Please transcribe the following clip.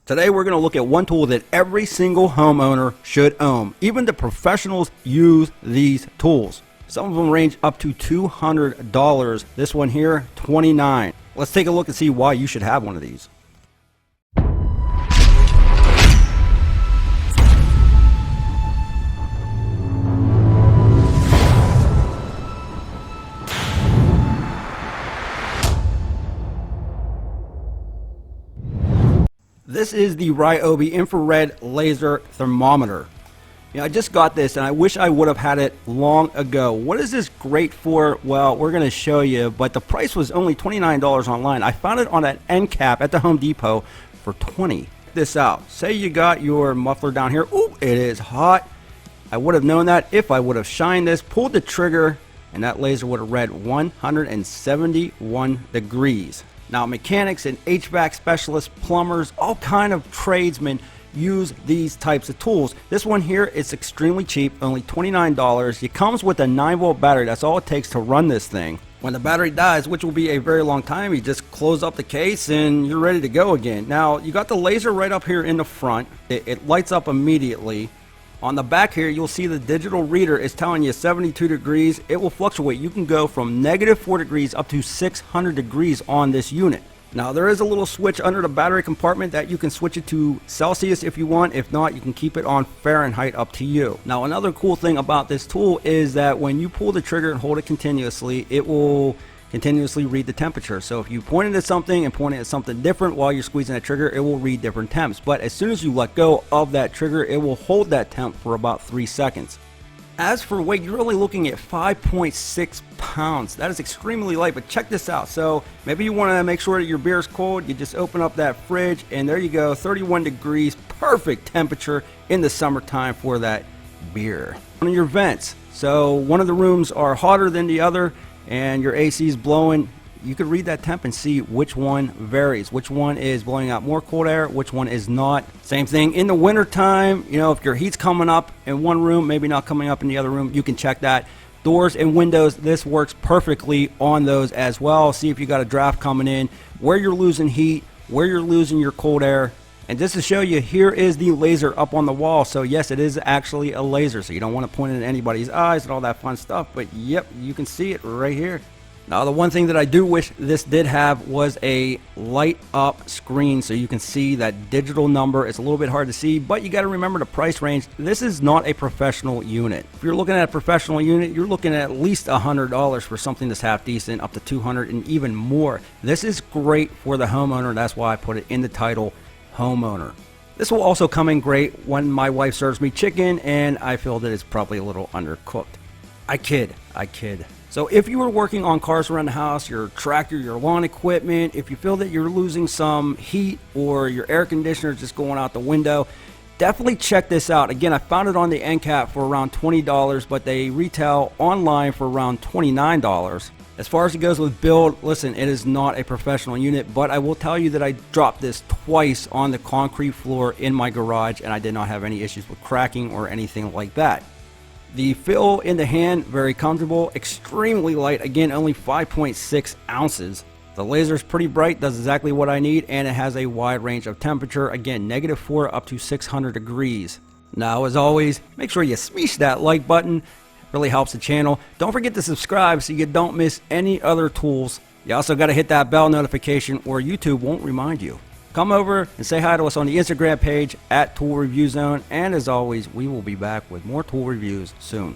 Today we're going to look at one tool that every single homeowner should own. Even the professionals use these tools. Some of them range up to $200. This one here, $29. Let's take a look and see why you should have one of these. This is the Ryobi Infrared Laser Thermometer. I just got this and I wish I would have had it long ago. What is this great for? Well, we're going to show you, but the price was only $29 online. I found it on an end cap at the Home Depot for $20. Check this out. Say you got your muffler down here. Ooh, it is hot. I would have known that if I would have shined this, pulled the trigger, and that laser would have read 171 degrees. Now, mechanics and HVAC specialists, plumbers, all kind of tradesmen use these types of tools. This one here is extremely cheap, only $29. It comes with a 9-volt battery. That's all it takes to run this thing. When the battery dies, which will be a very long time, you just close up the case and you're ready to go again. Now, you got the laser right up here in the front. It lights up immediately. On the back here, you'll see the digital reader is telling you 72 degrees. It will fluctuate. You can go from -4 degrees up to 600 degrees on this unit. Now, there is a little switch under the battery compartment that you can switch it to Celsius if you want. If not, you can keep it on Fahrenheit, up to you. Now, another cool thing about this tool is that when you pull the trigger and hold it continuously, it will continuously read the temperature. So if you point it at something and point it at something different while you're squeezing the trigger, it will read different temps. But as soon as you let go of that trigger, it will hold that temp for about 3 seconds. As for weight, you're only looking at 5.6 pounds. That is extremely light, but check this out. So maybe you want to make sure that your beer is cold. You just open up that fridge and there you go, 31 degrees, perfect temperature in the summertime for that beer. On your vents, so one of the rooms are hotter than the other and your AC is blowing, you could read that temp and see which one varies, which one is blowing out more cold air, which one is not. Same thing in the winter time, if your heat's coming up in one room, maybe not coming up in the other room, you can check that. Doors and windows, this works perfectly on those as well. See if you got a draft coming in, where you're losing heat, where you're losing your cold air. And just to show you, here is the laser up on the wall. So yes, it is actually a laser. So you don't want to point it in anybody's eyes and all that fun stuff. But yep, you can see it right here. Now, the one thing that I do wish this did have was a light up screen so you can see that digital number. It's a little bit hard to see, but you got to remember the price range. This is not a professional unit. If you're looking at a professional unit, you're looking at least $100 for something that's half decent, up to $200 and even more. This is great for the homeowner. That's why I put it in the title, homeowner. This will also come in great when my wife serves me chicken and I feel that it's probably a little undercooked. I kid. So if you were working on cars around the house, your tractor, your lawn equipment, if you feel that you're losing some heat or your air conditioner is just going out the window, definitely check this out. Again, I found it on the end cap for around $20, but they retail online for around $29. As far as it goes with build, listen, it is not a professional unit, but I will tell you that I dropped this twice on the concrete floor in my garage and I did not have any issues with cracking or anything like that. The feel in the hand, very comfortable, extremely light, again only 5.6 ounces. The laser is pretty bright, does exactly what I need, and it has a wide range of temperature, again -4 up to 600 degrees. Now, as always, make sure you smash that like button, really helps the channel. Don't forget to subscribe so you don't miss any other tools. You also got to hit that bell notification or YouTube won't remind you. Come over and say hi to us on the Instagram page at Tool Review Zone, and as always, we will be back with more tool reviews soon.